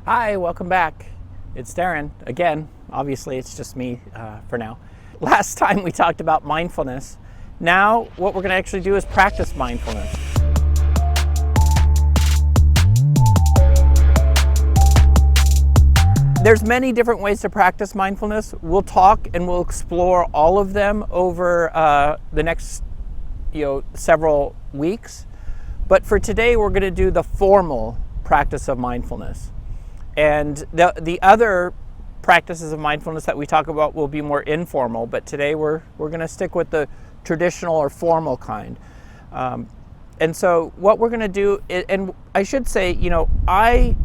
Hi, welcome back. It's Darren again. Obviously, it's just me for now. Last time we talked about mindfulness. Now, what we're going to actually do is practice mindfulness. There's many different ways to practice mindfulness. We'll talk and we'll explore all of them over the next several weeks. But for today, we're going to do the formal practice of mindfulness. And the other practices of mindfulness that we talk about will be more informal, but today we're going to stick with the traditional or formal kind. And so what we're going to do, and I should say, I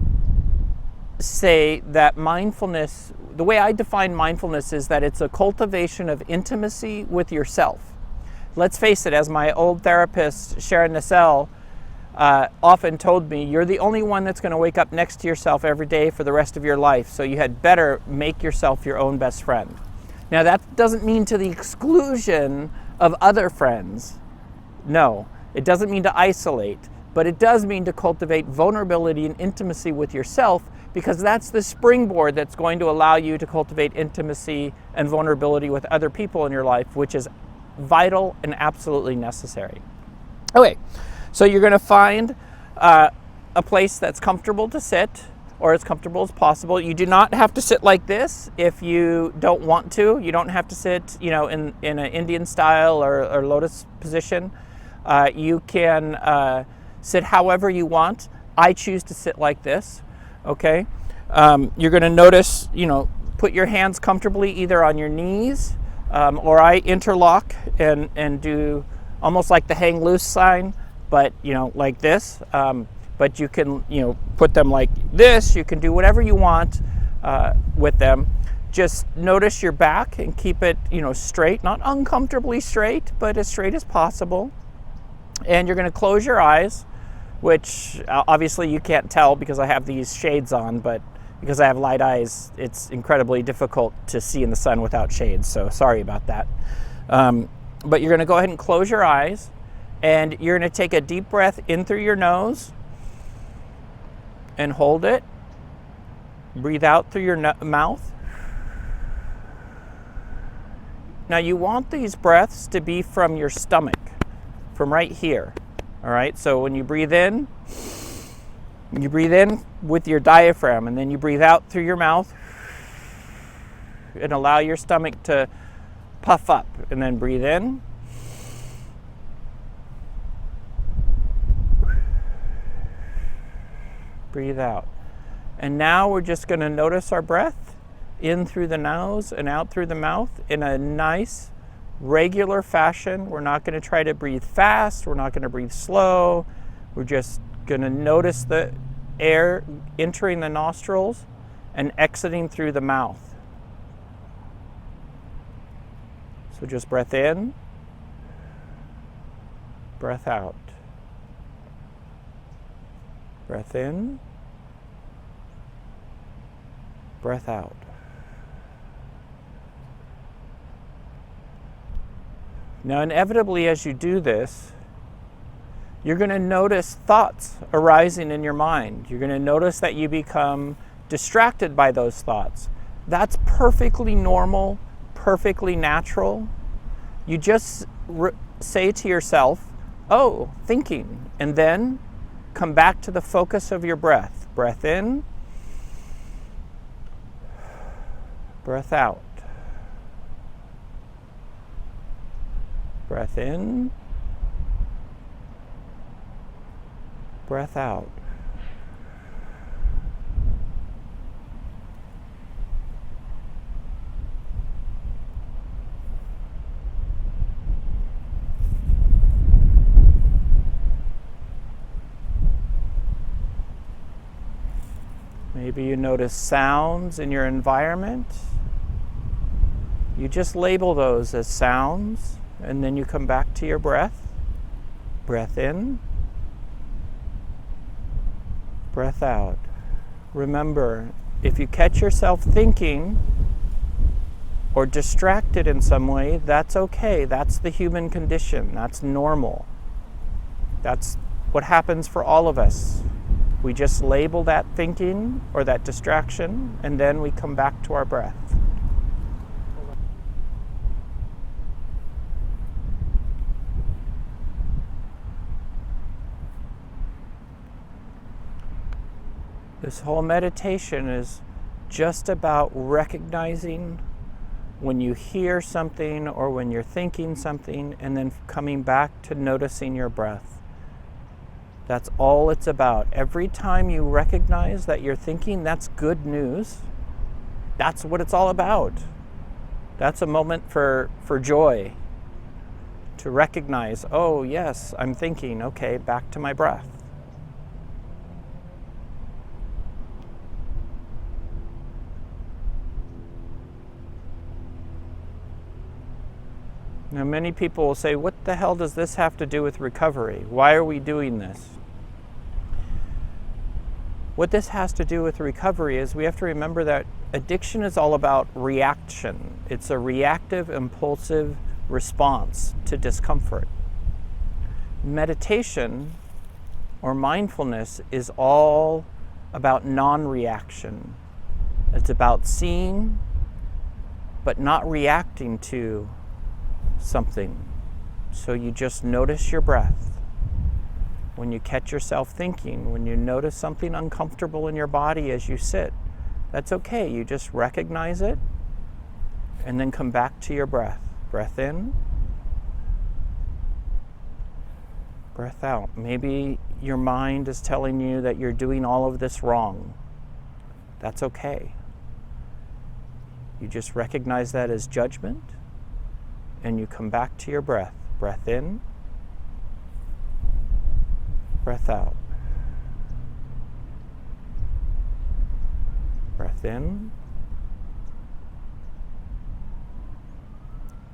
say that mindfulness, the way I define mindfulness is that it's a cultivation of intimacy with yourself. Let's face it, as my old therapist, Sharon Nassel, often told me, you're the only one that's going to wake up next to yourself every day for the rest of your life, so you had better make yourself your own best friend. Now that doesn't mean to the exclusion of other friends. No, it doesn't mean to isolate, but it does mean to cultivate vulnerability and intimacy with yourself, because that's the springboard that's going to allow you to cultivate intimacy and vulnerability with other people in your life, which is vital and absolutely necessary. Okay. So you're going to find a place that's comfortable to sit, or as comfortable as possible. You do not have to sit like this if you don't want to. You don't have to sit, in an Indian style or lotus position. You can sit however you want. I choose to sit like this. Okay. You're going to notice, put your hands comfortably either on your knees, or I interlock and do almost like the hang loose sign. But, like this, but you can, put them like this. You can do whatever you want with them. Just notice your back and keep it, straight, not uncomfortably straight, but as straight as possible. And you're going to close your eyes, which obviously you can't tell because I have these shades on, but because I have light eyes, it's incredibly difficult to see in the sun without shades. So sorry about that. But you're going to go ahead and close your eyes. And you're going to take a deep breath in through your nose and hold it. Breathe out through your mouth. Now you want these breaths to be from your stomach, from right here. All right, so when you breathe in with your diaphragm, and then you breathe out through your mouth and allow your stomach to puff up, and then breathe in. Breathe out. And now we're just going to notice our breath in through the nose and out through the mouth in a nice, regular fashion. We're not going to try to breathe fast. We're not going to breathe slow. We're just going to notice the air entering the nostrils and exiting through the mouth. So just breath in, breath out. Breath in, breath out. Now, inevitably, as you do this, you're going to notice thoughts arising in your mind. You're going to notice that you become distracted by those thoughts. That's perfectly normal, perfectly natural. You just say to yourself, oh, thinking, and then come back to the focus of your breath. Breath in, breath out. Breath in, breath out. Maybe you notice sounds in your environment. You just label those as sounds, and then you come back to your breath. Breath in, breath out. Remember, if you catch yourself thinking or distracted in some way, that's okay. That's the human condition. That's normal. That's what happens for all of us. We just label that thinking or that distraction, and then we come back to our breath. This whole meditation is just about recognizing when you hear something or when you're thinking something, and then coming back to noticing your breath. That's all it's about. Every time you recognize that you're thinking, that's good news. That's what it's all about. That's a moment for joy. To recognize, oh yes, I'm thinking, okay, back to my breath. Now, many people will say, what the hell does this have to do with recovery? Why are we doing this? What this has to do with recovery is we have to remember that addiction is all about reaction. It's a reactive, impulsive response to discomfort. Meditation or mindfulness is all about non-reaction. It's about seeing, but not reacting to something. So you just notice your breath. When you catch yourself thinking, when you notice something uncomfortable in your body as you sit, that's okay. You just recognize it and then come back to your breath. Breath in, breath out. Maybe your mind is telling you that you're doing all of this wrong. That's okay. You just recognize that as judgment, and you come back to your breath. Breath in, breath out. Breath in,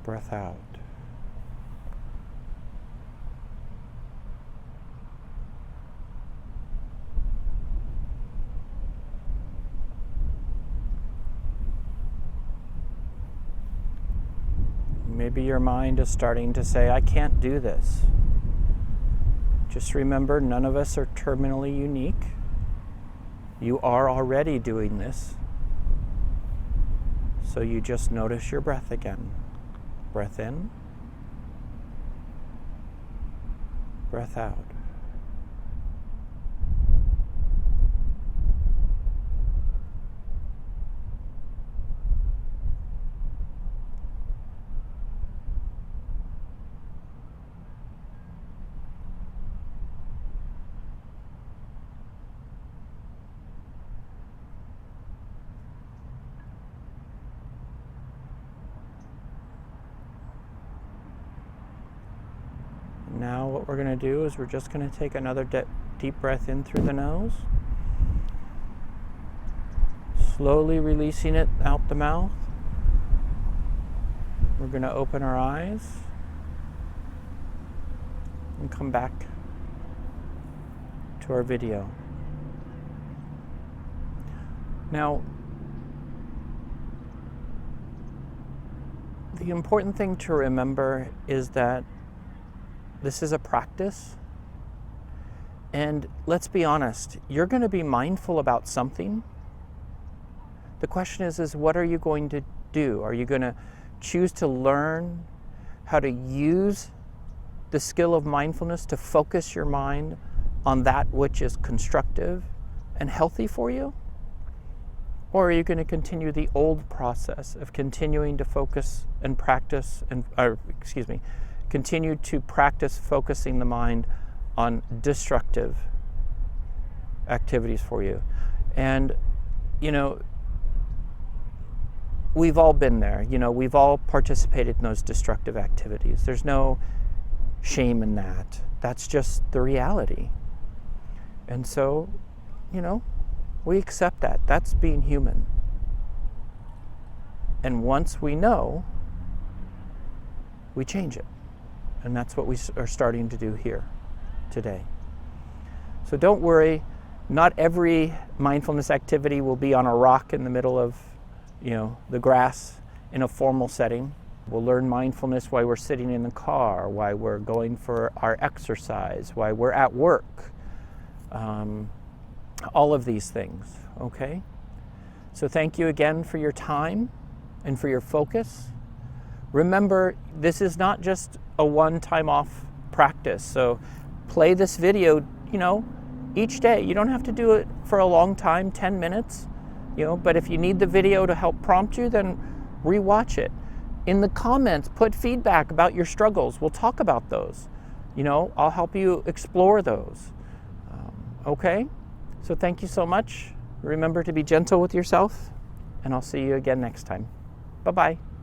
breath out. Maybe your mind is starting to say, I can't do this. Just remember, none of us are terminally unique. You are already doing this. So you just notice your breath again. Breath in, breath out. Now what we're going to do is we're just going to take another deep breath in through the nose, slowly releasing it out the mouth. We're going to open our eyes and come back to our video. Now, the important thing to remember is that this is a practice, and let's be honest, you're going to be mindful about something. The question is what are you going to do? Are you going to choose to learn how to use the skill of mindfulness to focus your mind on that which is constructive and healthy for you? Or are you going to continue the old process of continuing to focus and practice continue to practice focusing the mind on destructive activities for you? And, we've all been there. We've all participated in those destructive activities. There's no shame in that. That's just the reality. And so, we accept that. That's being human. And once we know, we change it. And that's what we are starting to do here today. So don't worry, not every mindfulness activity will be on a rock in the middle of, the grass in a formal setting. We'll learn mindfulness while we're sitting in the car, while we're going for our exercise, while we're at work. all of these things, okay? So thank you again for your time and for your focus. Remember, this is not just a one-time off practice. So play this video, each day. You don't have to do it for a long time, 10 minutes, but if you need the video to help prompt you, then rewatch it. In the comments, put feedback about your struggles. We'll talk about those. I'll help you explore those. Okay? So thank you so much. Remember to be gentle with yourself, and I'll see you again next time. Bye-bye.